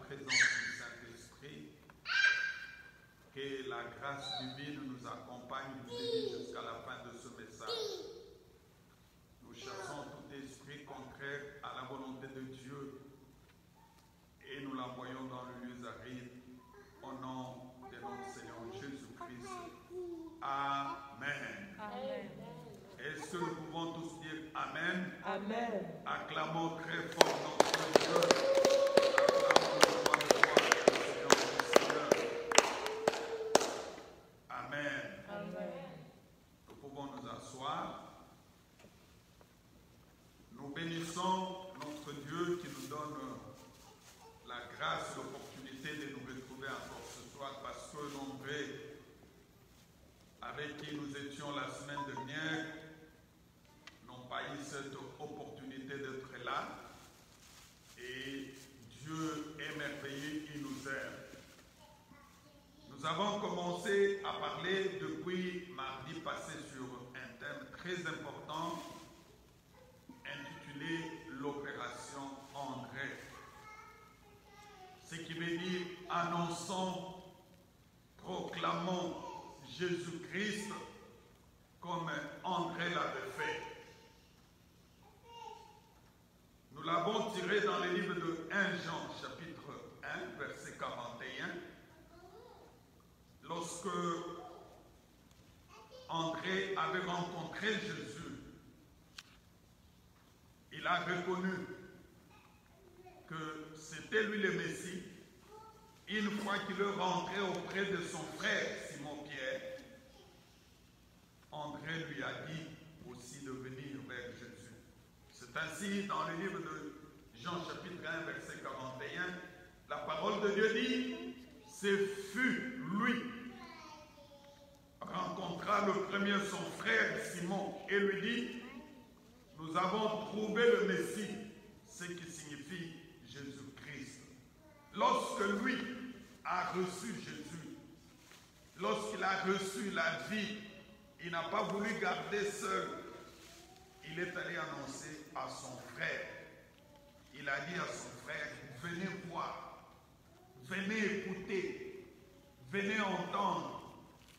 présence du Saint-Esprit, que la grâce divine nous accompagne du début jusqu'à la fin de ce message. Nous chassons tout esprit contraire à la volonté de Dieu et nous l'envoyons dans le lieu aride au nom de notre Seigneur Jésus-Christ. Amen. Amen. Est-ce que nous pouvons tous dire Amen? Amen. Acclamons très fort notre Dieu. Acclamons le roi de roi, le Seigneur du Seigneur. Amen. Amen. Nous pouvons nous asseoir. Nous bénissons notre Dieu qui nous donne la grâce, l'opportunité de nous retrouver encore ce soir parce que nombreux avec qui nous étions la semaine dernière n'ont pas eu cette opportunité d'être là. Et Dieu est merveilleux, il nous aime. Nous avons commencé à parler depuis mardi passé sur un thème très important intitulé l'opération André. Ce qui veut dire annonçons, proclamons Jésus-Christ comme André l'avait fait. Nous l'avons tiré dans le livre de 1 Jean, chapitre 1, verset 41. Lorsque André avait rencontré Jésus, il a reconnu que c'était lui le Messie. Une fois qu'il est rentré auprès de son frère Simon-Pierre, André lui a dit aussi de venir vers Jésus. C'est ainsi dans le livre de Jean chapitre 1 verset 41, la parole de Dieu dit, ce fut lui rencontra le premier son frère Simon et lui dit, nous avons trouvé le Messie, ce qui signifie Jésus-Christ. Lorsque lui a reçu Jésus, lorsqu'il a reçu la vie, il n'a pas voulu garder seul. Il est allé annoncer à son frère. Il a dit à son frère, venez voir, venez écouter, venez entendre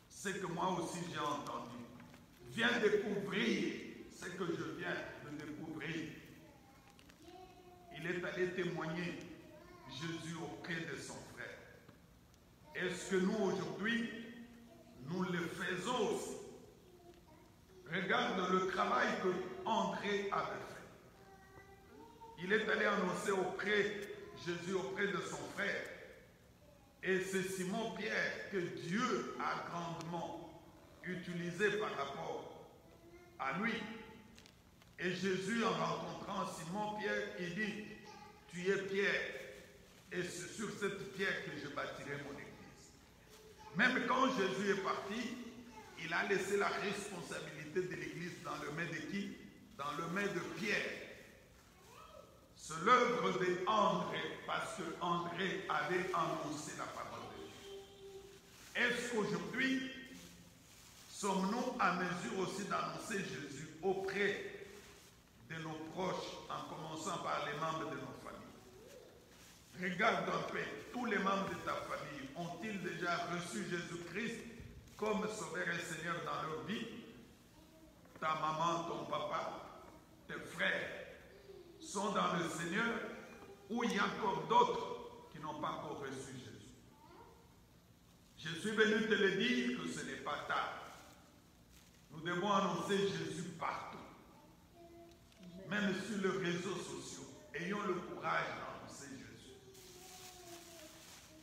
ce que moi aussi j'ai entendu. Viens découvrir ce que je viens de découvrir. Il est allé témoigner Jésus auprès de son frère. Est-ce que nous aujourd'hui, nous le faisons aussi? Regarde le travail que André avait fait. Il est allé annoncer Jésus auprès de son frère. Et c'est Simon-Pierre que Dieu a grandement utilisé par rapport à lui. Et Jésus, en rencontrant Simon-Pierre, il dit, tu es Pierre, et c'est sur cette pierre que je bâtirai mon église. Même quand Jésus est parti, il a laissé la responsabilité de l'église dans le main de qui? Dans le main de Pierre. C'est l'œuvre d'André, parce que André avait annoncé la parole de Dieu. Est-ce qu'aujourd'hui, sommes-nous à mesure aussi d'annoncer Jésus auprès de nos proches, en commençant par les membres de nos familles? Regarde un peu, tous les membres de ta famille ont-ils déjà reçu Jésus-Christ comme Sauveur et Seigneur dans leur vie? Ta maman, ton papa, tes frères sont dans le Seigneur, ou il y a encore d'autres qui n'ont pas encore reçu Jésus? Je suis venu te le dire que ce n'est pas tard. Nous devons annoncer Jésus partout, même sur les réseaux sociaux. Ayons le courage d'annoncer Jésus.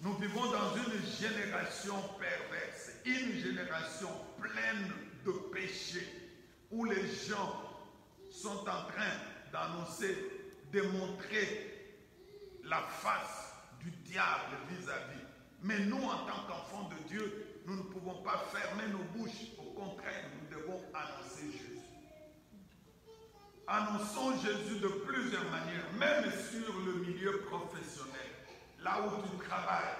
Nous vivons dans une génération perverse, une génération pleine de péchés, où les gens sont en train d'annoncer, de montrer la face du diable vis-à-vis. Mais nous, en tant qu'enfants de Dieu, nous ne pouvons pas fermer nos bouches. Au contraire, nous devons annoncer Jésus. Annonçons Jésus de plusieurs manières, même sur le milieu professionnel, là où tu travailles,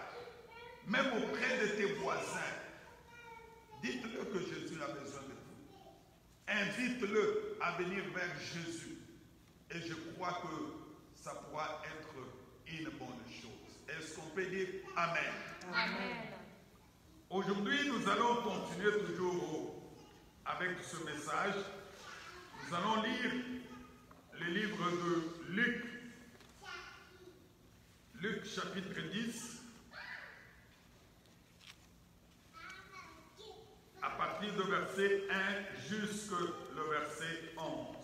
même auprès de tes voisins. Dites-le que Jésus a besoin de vous. Invite-le à venir vers Jésus. Et je crois que ça pourra être une bonne chose. Est-ce qu'on peut dire Amen? Amen. Aujourd'hui, nous allons continuer toujours avec ce message. Nous allons lire le livre de Luc. Luc chapitre 10. À partir du verset 1 jusqu'au verset 11.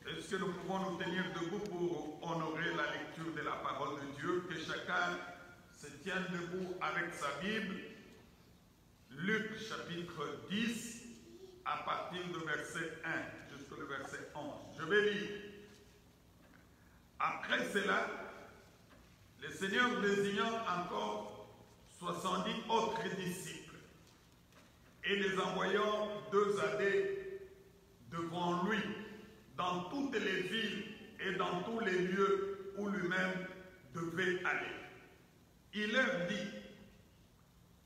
Est-ce que nous pouvons nous tenir debout pour honorer la lecture de la parole de Dieu? Que chacun se tienne debout avec sa Bible. Luc chapitre 10, à partir du verset 1 jusqu'au verset 11. Je vais lire. Après cela, le Seigneur désignant encore 70 autres disciples et les envoyant 2 années devant lui dans toutes les villes et dans tous les lieux où lui-même devait aller. Il leur dit,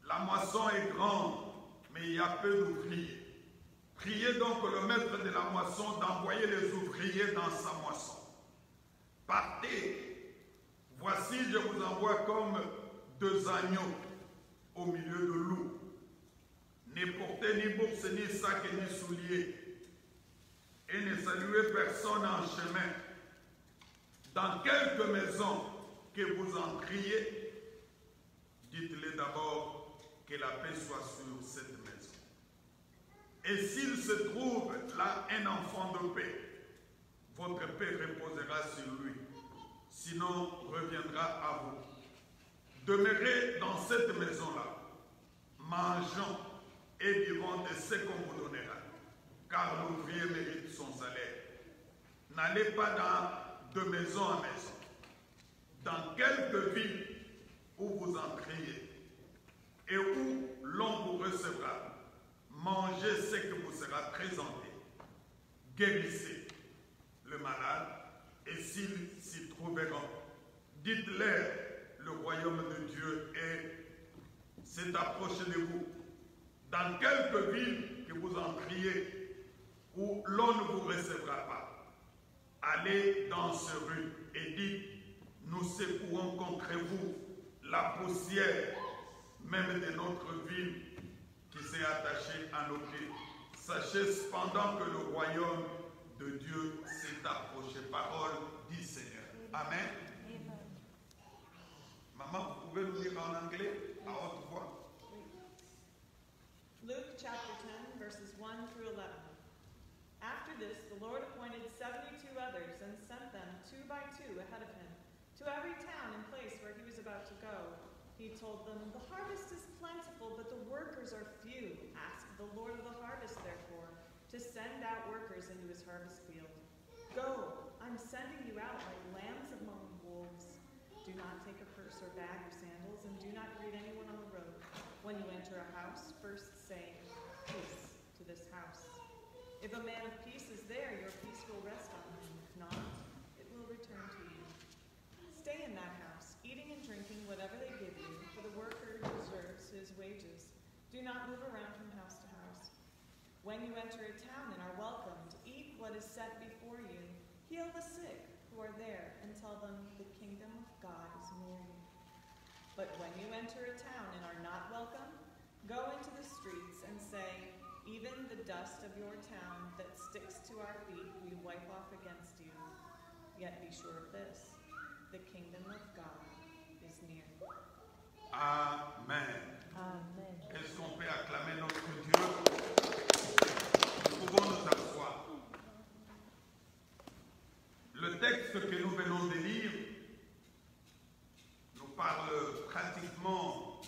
la moisson est grande, mais il y a peu d'ouvriers. Priez donc le maître de la moisson d'envoyer les ouvriers dans sa moisson. Partez, voici je vous envoie comme 2 agneaux au milieu de loups. Ne portez ni bourse, ni sac, ni souliers, et ne saluez personne en chemin. Dans quelque maison que vous entriez, dites-le d'abord que la paix soit sur cette maison. Et s'il se trouve là un enfant de paix, votre paix reposera sur lui, sinon reviendra à vous. Demeurez dans cette maison-là, mangeons et vivons de ce qu'on vous donnera, car l'ouvrier mérite son salaire. N'allez pas de maison en maison. Dans quelque ville où vous entriez et où l'on vous recevra, mangez ce que vous sera présenté. Guérissez le malade, et s'ils s'y trouveront, dites-leur, le royaume de Dieu s'est approché de vous. Dans quelque ville que vous entriez, où l'on ne vous recevra pas, allez dans ce rue et dites, nous secouons contre vous la poussière, même de notre ville qui s'est attachée à nos pieds. Sachez cependant que le royaume de Dieu s'est approché. Parole du Seigneur. Amen. Maman, vous pouvez nous lire en anglais à haute voix? Luke chapter 10, verses 1 through 11. After this, the Lord appointed 72 others and sent them 2 by 2 ahead of him to every town and place where he was about to go. He told them, the harvest is plentiful, but the workers are few. Ask the Lord of the harvest, therefore, to send out workers into his harvest field. Go, I'm sending you out like lambs among wolves. Do not take a purse or bag or sandals, and do not greet anyone on the road. When you enter a house, first say, peace to this house. If a man of peace is there, your peace will rest on him. If not, it will return to you. Stay in that house, eating and drinking whatever they give you, for the worker deserves his wages. Do not move around from house to house. When you enter a town and are welcomed, eat what is set before you. Heal the sick who are there, and tell them the kingdom of God is near you. But when you enter a town and are not welcome, go into the streets and say, even the dust of your town that sticks to our feet we wipe off against you. Yet be sure of this, the kingdom of God is near. Amen. Amen. Est-ce qu'on peut acclamer notre Dieu? Nous pouvons nous asseoir. Le texte que nous venons de lire nous parle pratiquement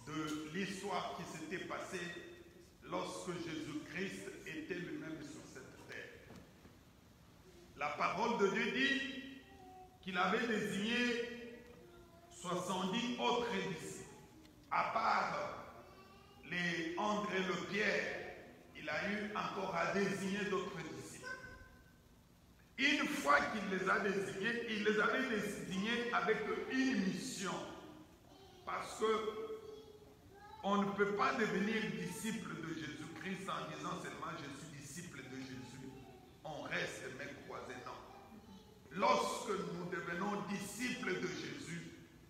de l'histoire qui s'était passée lorsque Jésus-Christ était lui-même sur cette terre. La parole de Dieu dit qu'il avait désigné 70 autres disciples. À part les André le Pierre, il a eu encore à désigner d'autres disciples. Une fois qu'il les a désignés, il les avait désignés avec une mission. Parce que on ne peut pas devenir disciple de Jésus-Christ en disant seulement je suis disciple de Jésus. On reste mes croisés, non. lorsque nous devenons disciples de Jésus,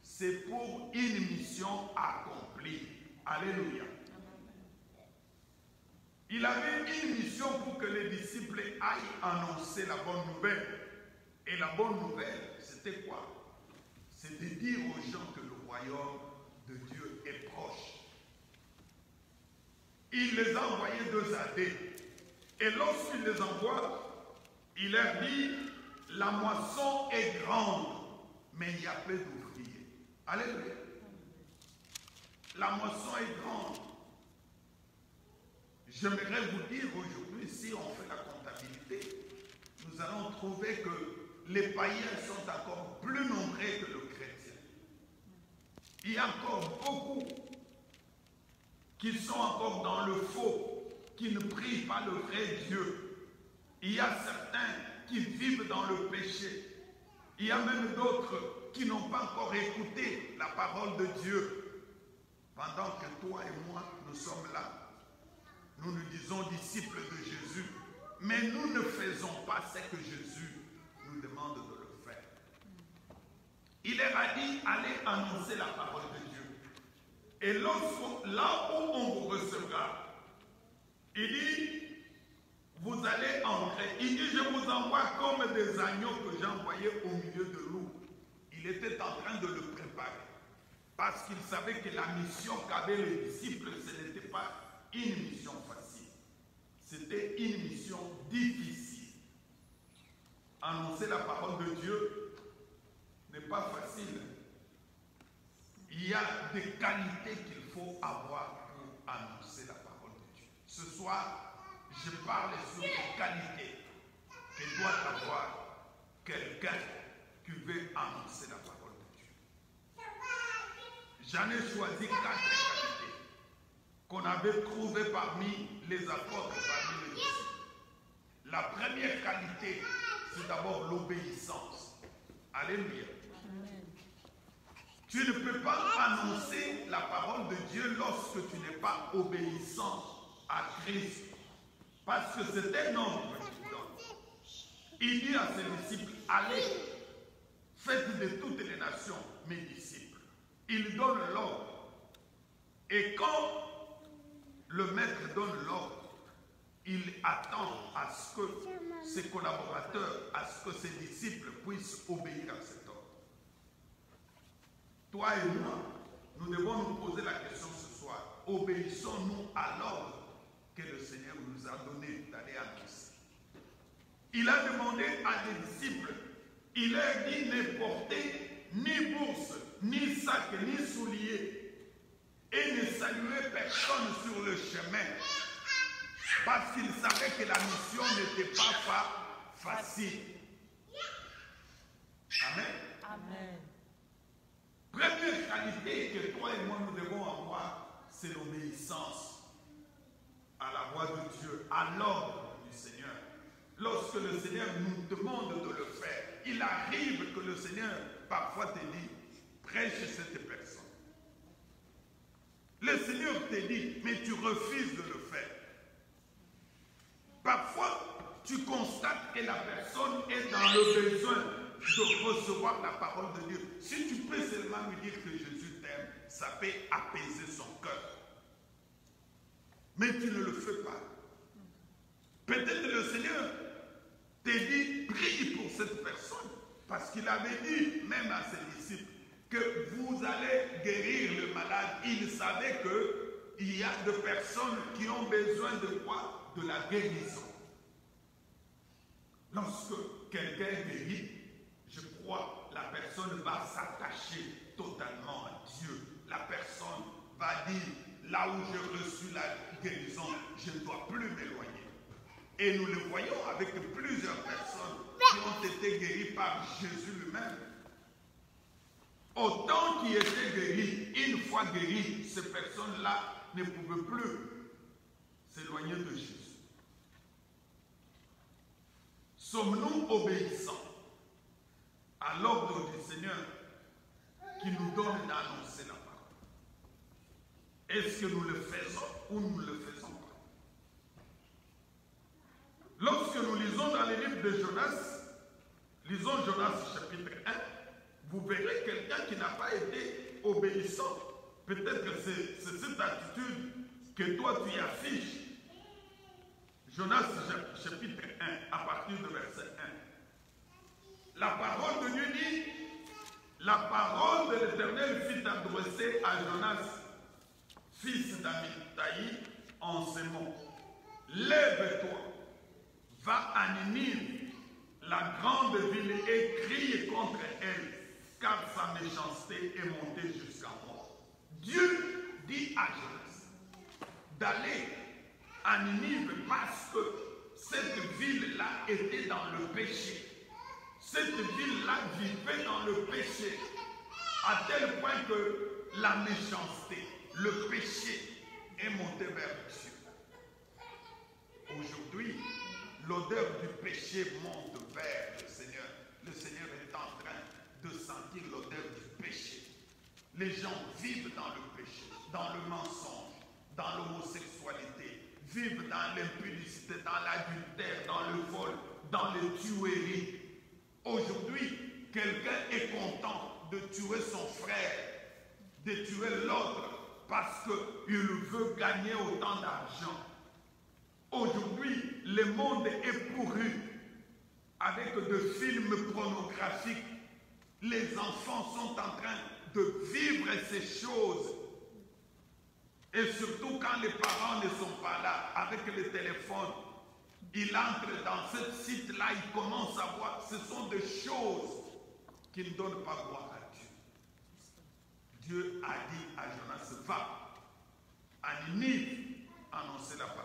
c'est pour une mission accomplie. Alléluia. Il avait une mission pour que les disciples aillent annoncer la bonne nouvelle. Et la bonne nouvelle, c'était quoi? C'est de dire aux gens que le royaume de Dieu est proche. Il les a envoyés 2 années. Et lorsqu'il les envoie, il leur dit, la moisson est grande, mais il y a peu d'ouvriers. Alléluia. La moisson est grande. J'aimerais vous dire aujourd'hui, si on fait la comptabilité, nous allons trouver que les païens sont encore plus nombreux que le chrétien. Il y a encore beaucoup qui sont encore dans le faux, qui ne prient pas le vrai Dieu. Il y a certains qui vivent dans le péché. Il y a même d'autres qui n'ont pas encore écouté la parole de Dieu. Pendant que toi et moi, nous sommes là, nous nous disons disciples de Jésus, mais nous ne faisons pas ce que Jésus nous demande de le faire. Il leur a dit, allez annoncer la parole de Dieu. Et là où on vous recevra, il dit, vous allez entrer. Il dit, je vous envoie comme des agneaux que j'ai envoyés au milieu de loups. Il était en train de le préparer. Parce qu'il savait que la mission qu'avaient les disciples, ce n'était pas une mission facile. C'était une mission difficile. Annoncer la parole de Dieu n'est pas facile. Il y a des qualités qu'il faut avoir pour annoncer la parole de Dieu. Ce soir, je parle sur les qualités que doit avoir quelqu'un qui veut annoncer la parole de Dieu. J'en ai choisi 4 qualités qu'on avait trouvées parmi les apôtres, parmi les disciples. La première qualité, c'est d'abord l'obéissance. Alléluia. Tu ne peux pas annoncer la parole de Dieu lorsque tu n'es pas obéissant à Christ. Parce que c'est un ordre qu'il donne. Il dit à ses disciples, allez, faites de toutes les nations mes disciples. Il donne l'ordre. Et quand le maître donne l'ordre, il attend à ce que ses collaborateurs, à ce que ses disciples puissent obéir à cet ordre. Toi et moi, nous devons nous poser la question ce soir. Obéissons-nous à l'ordre que le Seigneur nous a donné d'aller annoncer? Il a demandé à des disciples, il leur dit ne portez ni bourse, ni sac, ni souliers, et ne saluez personne sur le chemin, parce qu'il savait que la mission n'était pas facile. Amen. Amen. Première qualité que toi et moi nous devons avoir, c'est l'obéissance à la voix de Dieu, à l'ordre du Seigneur. Lorsque le Seigneur nous demande de le faire, il arrive que le Seigneur parfois te dit, prêche cette personne. Le Seigneur te dit, mais tu refuses de le faire. Parfois, tu constates que la personne est dans le besoin de recevoir la parole de Dieu. Si tu peux seulement lui dire que Jésus t'aime, ça peut apaiser son cœur. Mais tu ne le fais pas. Peut-être le Seigneur te dit, prie pour cette personne. Parce qu'il avait dit, même à ses disciples, que vous allez guérir le malade. Il savait qu'il y a des personnes qui ont besoin de quoi? De la guérison. Lorsque quelqu'un guérit, je crois, la personne va s'attacher totalement à Dieu. La personne va dire, là où j'ai reçu la guérison, je ne dois plus m'éloigner. Et nous le voyons avec plusieurs personnes qui ont été guéries par Jésus lui-même. Autant qui étaient guéris, une fois guéris, ces personnes-là ne pouvaient plus s'éloigner de Jésus. Sommes-nous obéissants à l'ordre du Seigneur qui nous donne d'annoncer la parole? Est-ce que nous le faisons ou nous ne le faisons pas? Lorsque nous lisons dans les livres de Jonas, Lisons Jonas chapitre 1. Vous verrez quelqu'un qui n'a pas été obéissant. Peut-être que c'est cette attitude que toi tu y affiches. Jonas chapitre 1, à partir de verset 1. La parole de Dieu dit, la parole de l'Éternel fut adressée à Jonas, fils d'Amittai, en ces mots. Lève-toi, va à Ninive, la grande ville, et crie contre elle, car sa méchanceté est montée jusqu'à moi. Dieu dit à Jonas d'aller à Ninive parce que cette ville-là était dans le péché. Cette ville-là vivait dans le péché, à tel point que la méchanceté, le péché est monté vers Dieu. Aujourd'hui, l'odeur du péché monte vers le Seigneur. Le Seigneur est en train de sentir l'odeur du péché. Les gens vivent dans le péché, dans le mensonge, dans l'homosexualité, vivent dans l'impudicité, dans l'adultère, dans le vol, dans les tueries. Aujourd'hui, quelqu'un est content de tuer son frère, de tuer l'autre, parce qu'il veut gagner autant d'argent. Aujourd'hui, le monde est pourri avec de films pornographiques. Les enfants sont en train de vivre ces choses. Et surtout quand les parents ne sont pas là, avec le téléphone, il entre dans ce site-là, il commence à voir. Ce sont des choses qui ne donnent pas gloire à Dieu. Dieu a dit à Jonas, va à Ninive annoncer la parole.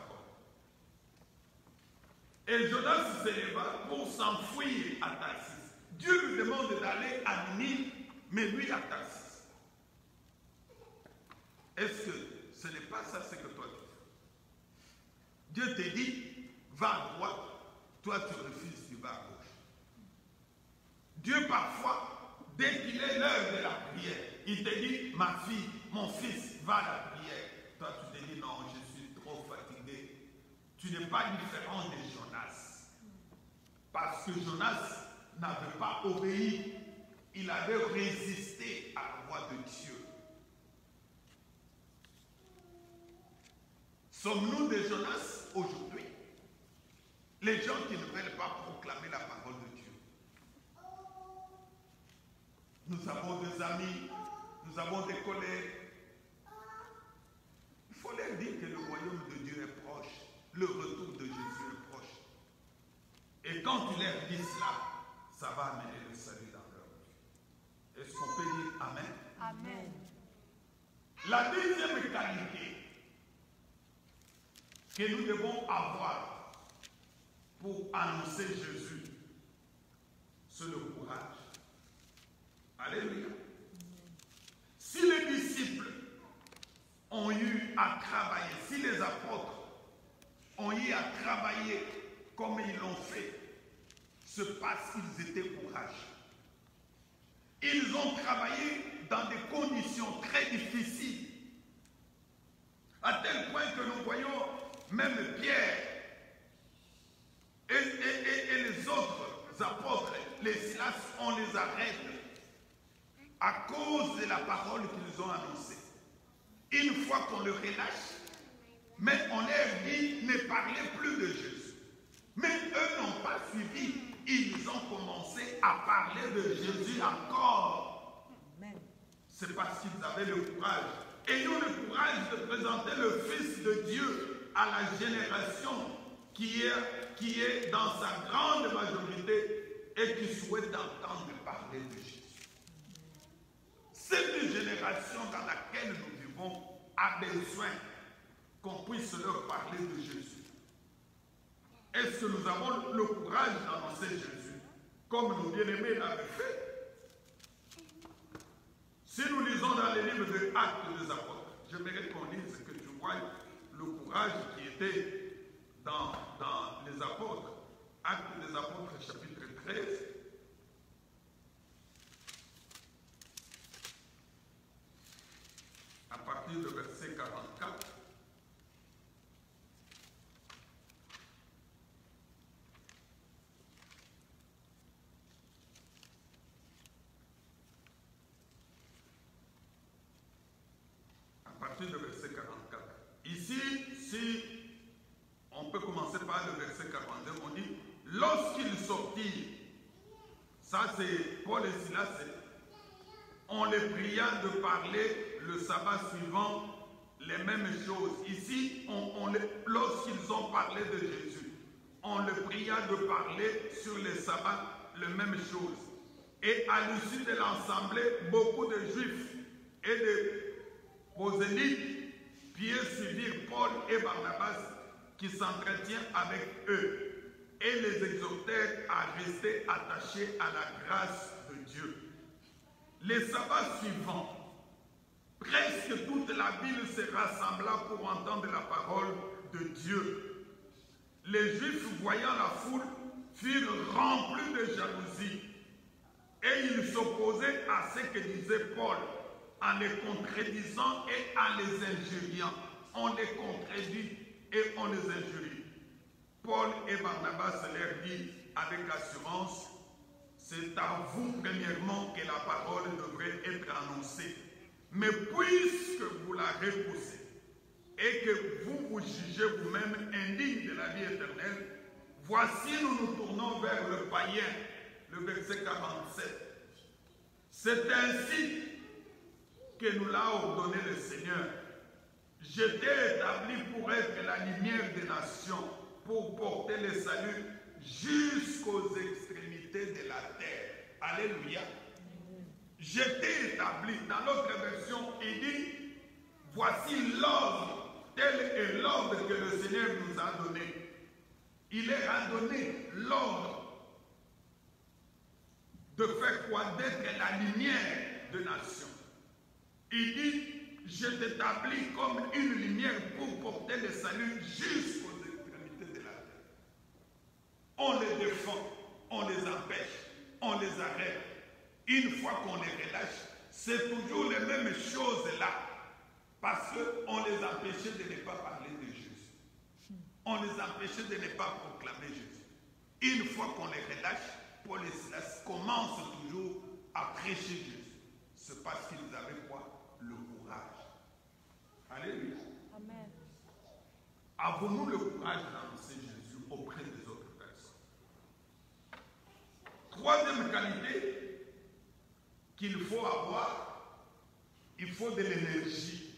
Et Jonas se leva pour s'enfuir à Tarsis. Dieu lui demande d'aller à Ninive, mais lui à Tarsis. Est-ce que ce n'est pas ça ce que toi tu fais? Dieu te dit, va à droite, toi tu refuses, tu vas à gauche. Dieu parfois, dès qu'il est l'heure de la prière, il te dit, ma fille, mon fils, va à la prière. Toi tu te dis, non, je suis trop fatigué. Tu n'es pas différent de Jonas. Parce que Jonas n'avait pas obéi. Il avait résisté à la voix de Dieu. Sommes-nous des Jonas aujourd'hui? Les gens qui ne veulent pas proclamer la parole de Dieu. Nous avons des amis, nous avons des collègues. Il faut leur dire que le royaume de Dieu est proche. Le retour de Jésus est proche. Et quand tu leur dis cela, ça va amener le salut dans leur vie. Est-ce qu'on peut dire Amen? Amen. La deuxième qualité que nous devons avoir pour annoncer Jésus, c'est le courage. Alléluia. Si les disciples ont eu à travailler, si les apôtres ont eu à travailler comme ils l'ont fait, c'est parce qu'ils étaient courageux. Ils ont travaillé dans des conditions très difficiles, à tel point que nous voyons même Pierre et les autres apôtres, les Silas, on les arrête à cause de la parole qu'ils ont annoncée. Une fois qu'on le relâche, mais on leur dit, ne parlez plus de Jésus. Mais eux n'ont pas suivi. Ils ont commencé à parler de Jésus encore. C'est parce qu'ils avaient le courage. Ayons le courage de présenter le Fils de Dieu à la génération qui est dans sa grande majorité et qui souhaite entendre parler de Jésus. Cette génération dans laquelle nous vivons a besoin qu'on puisse leur parler de Jésus. Est-ce que nous avons le courage d'annoncer Jésus comme nos bien-aimés l'avaient fait? Si nous lisons dans les livres des Actes des Apôtres, j'aimerais qu'on lise, que tu vois le courage qui était dans les apôtres. Actes des Apôtres, chapitre 13. À partir du verset 44. partir du verset 44. Ici, si on peut commencer par le verset 42, on dit, lorsqu'ils sortirent, ça c'est Paul et Silas, on les pria de parler le sabbat suivant les mêmes choses. Ici, lorsqu'ils ont parlé de Jésus, on les pria de parler sur les sabbats les mêmes choses. Et à l'issue de l'assemblée, beaucoup de Juifs et de prosélytes suivirent Paul et Barnabas qui s'entretiennent avec eux et les exhortèrent à rester attachés à la grâce de Dieu. Les sabbats suivants, presque toute la ville se rassembla pour entendre la parole de Dieu. Les Juifs, voyant la foule, furent remplis de jalousie et ils s'opposaient à ce que disait Paul en les contredisant et en les injuriant. On les contredit et on les injurie. Paul et Barnabas leur disent avec assurance, c'est à vous premièrement que la parole devrait être annoncée. Mais puisque vous la repoussez et que vous vous jugez vous-même indigne de la vie éternelle, voici nous nous tournons vers le païen, le verset 47. C'est ainsi que nous l'a ordonné le Seigneur. Je t'ai établi pour être la lumière des nations, pour porter le salut jusqu'aux extrémités de la terre. Alléluia. Je t'ai établi. Dans l'autre version, il dit, voici l'ordre, tel est l'ordre que le Seigneur nous a donné. Il leur a donné l'ordre de faire quoi? D'être la lumière des nations. Il dit, je t'établis comme une lumière pour porter le salut jusqu'aux extrémités de la terre. On les défend, on les empêche, on les arrête. Une fois qu'on les relâche, c'est toujours les mêmes choses là. Parce qu'on les empêchait de ne pas parler de Jésus. On les empêchait de ne pas proclamer Jésus. Une fois qu'on les relâche, Paul et Silas commencent toujours à prêcher Jésus. C'est parce qu'ils avaient quoi? Le courage. Alléluia. Amen. Avons-nous le courage d'annoncer Jésus auprès des autres personnes? Troisième qualité qu'il faut avoir, il faut de l'énergie.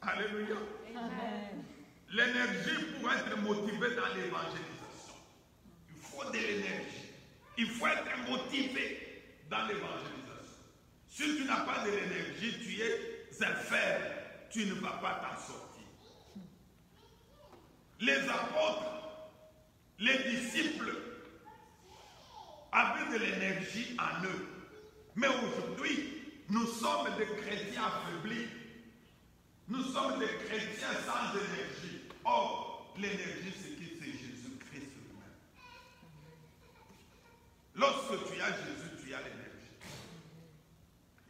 Alléluia. Amen. L'énergie pour être motivé dans l'évangélisation. Il faut de l'énergie. Il faut être motivé dans l'évangélisation. Si tu n'as pas de l'énergie, tu es infaible. Tu ne vas pas t'en sortir. Les apôtres, les disciples avaient de l'énergie en eux. Mais aujourd'hui, nous sommes des chrétiens affaiblis. Nous sommes des chrétiens sans énergie. Or, l'énergie, c'est qui? C'est Jésus-Christ lui-même. Lorsque tu as Jésus, tu as l'énergie.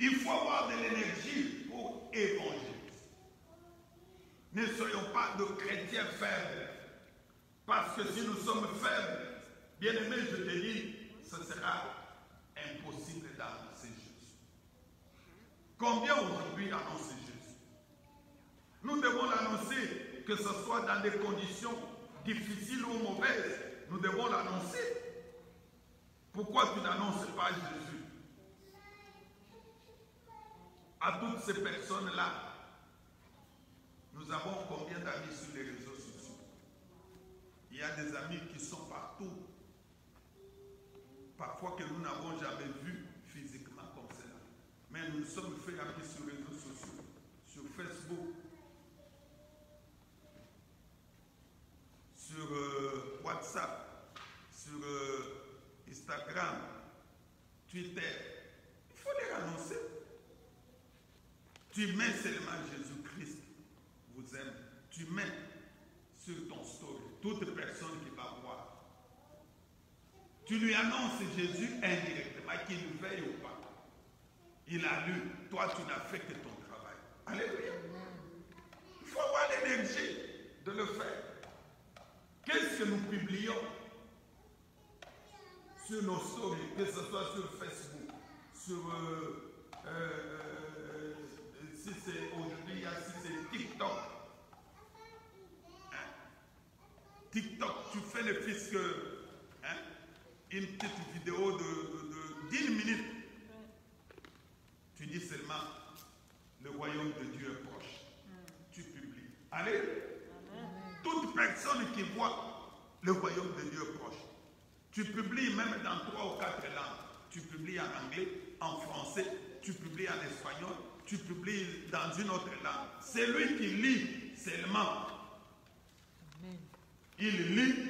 Il faut avoir de l'énergie pour évangéliser. Ne soyons pas de chrétiens faibles. Parce que si nous sommes faibles, bien aimé, je te dis, ce sera impossible d'annoncer Jésus. Combien aujourd'hui annoncent Jésus? Nous devons l'annoncer, que ce soit dans des conditions difficiles ou mauvaises. Nous devons l'annoncer. Pourquoi tu n'annonces pas Jésus? À toutes ces personnes-là, nous avons combien d'amis sur les réseaux sociaux? Il y a des amis qui sont partout. Parfois que nous n'avons jamais vu physiquement comme cela. Mais nous sommes faits amis sur les réseaux sociaux, sur Facebook, sur WhatsApp, sur Instagram, Twitter. Il faut les annoncer. Tu mets seulement Jésus-Christ vous aime. Tu mets sur ton story toute personne qui va voir. Tu lui annonces Jésus indirectement, qu'il le veuille ou pas. Il a lu, toi tu n'as fait que ton travail. Alléluia. Il faut avoir l'énergie de le faire. Qu'est-ce que nous publions sur nos stories, que ce soit sur Facebook, sur c'est aujourd'hui, si c'est TikTok. Hein? TikTok, tu fais ne fût-ce que une petite vidéo d'1 minute. Tu dis seulement, le royaume de Dieu est proche. Tu publies. Allez. Toute personne qui voit le royaume de Dieu est proche. Tu publies même dans 3 ou 4 langues. Tu publies en anglais, en français, tu publies en espagnol, tu publies dans une autre langue. C'est lui qui lit seulement. Amen. Il lit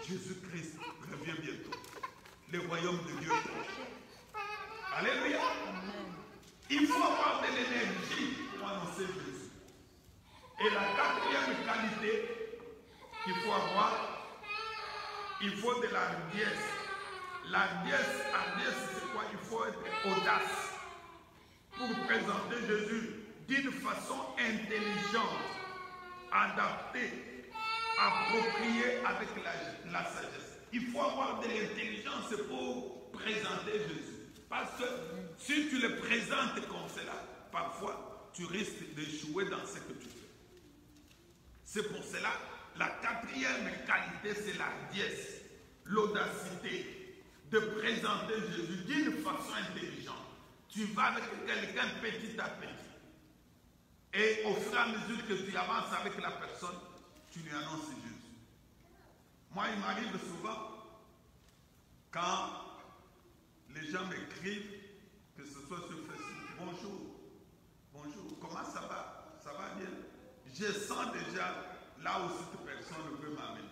Jésus-Christ revient bientôt. Le royaume de Dieu est proche. Alléluia. Amen. Il faut avoir de l'énergie pour annoncer Jésus. Et la 4e qualité qu'il faut avoir, il faut de la hardiesse. Hardiesse, c'est quoi? Il faut être audace pour présenter Jésus d'une façon intelligente, adaptée, appropriée avec la sagesse. Il faut avoir de l'intelligence pour présenter Jésus. Parce que si tu le présentes comme cela, parfois tu risques d'échouer dans ce que tu fais. C'est pour cela, la 4e qualité, c'est l'hardiesse, l'audacité de présenter Jésus d'une façon intelligente. Tu vas avec quelqu'un petit à petit. Et au fur et à mesure que tu avances avec la personne, tu lui annonces Jésus. Moi, il m'arrive souvent, quand les gens m'écrivent, que ce soit sur Facebook, bonjour, comment ça va? Ça va bien? Je sens déjà là où cette personne veut m'amener.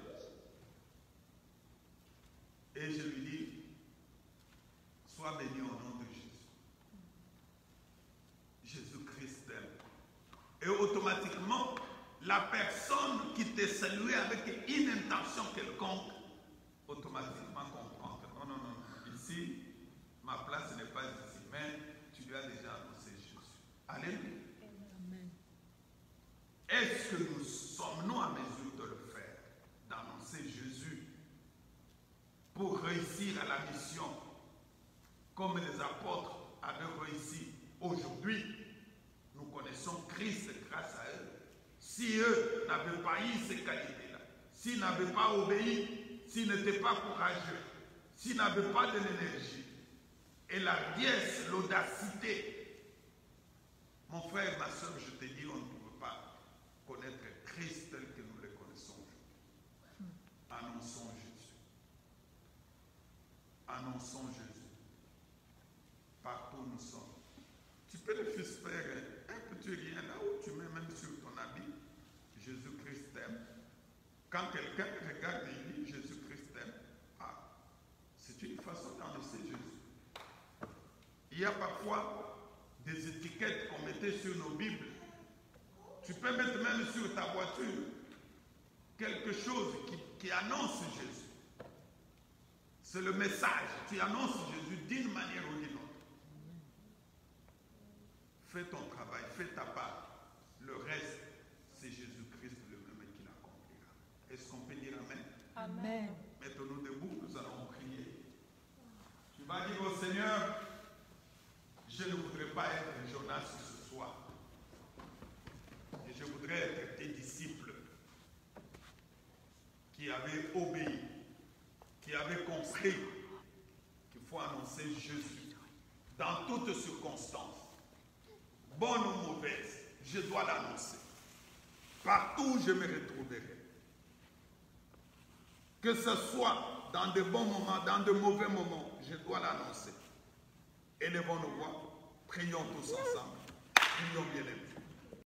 Et je lui dis, sois béni au nom de Jésus. Jésus-Christ t'aime. Et automatiquement, la personne qui te salue avec une intention quelconque, automatiquement comprend que non, ici, ma place n'est pas ici, mais tu lui as déjà annoncé Jésus. Alléluia. Amen. Est-ce que nous sommes en mesure de le faire, d'annoncer Jésus pour réussir à la mission comme les apôtres avaient réussi aujourd'hui? Nous connaissons Christ grâce à eux. Si eux n'avaient pas eu ces qualités-là, s'ils n'avaient pas obéi, s'ils n'étaient pas courageux, s'ils n'avaient pas de l'énergie et la hardiesse, l'audacité, mon frère, ma soeur, je te dis, on ne peut pas connaître Christ tel que nous le connaissons aujourd'hui. Annonçons Jésus. Annonçons Jésus. Partout où nous sommes. Tu peux le faire un petit rien là où tu mets même sur ton habit. Jésus-Christ t'aime. Quand quelqu'un regarde et dit Jésus-Christ t'aime, c'est une façon d'annoncer Jésus. Il y a parfois des étiquettes qu'on mettait sur nos Bibles. Tu peux mettre même sur ta voiture quelque chose qui annonce Jésus. C'est le message. Tu annonces Jésus d'une manière ou d'une autre. Fais ton travail, fais ta part. Le reste, c'est Jésus-Christ lui-même qui l'accomplira. Est-ce qu'on peut dire Amen? Amen. Mettons-nous debout, nous allons prier. Tu vas dire au Seigneur, je ne voudrais pas être Jonas ce soir. Et je voudrais être tes disciples qui avaient obéi, qui avaient compris qu'il faut annoncer Jésus dans toutes circonstances. Bonne ou mauvaise, je dois l'annoncer. Partout où je me retrouverai. Que ce soit dans de bons moments, dans de mauvais moments, je dois l'annoncer. Élevons nos voix, prions tous ensemble. Prions bien aimés.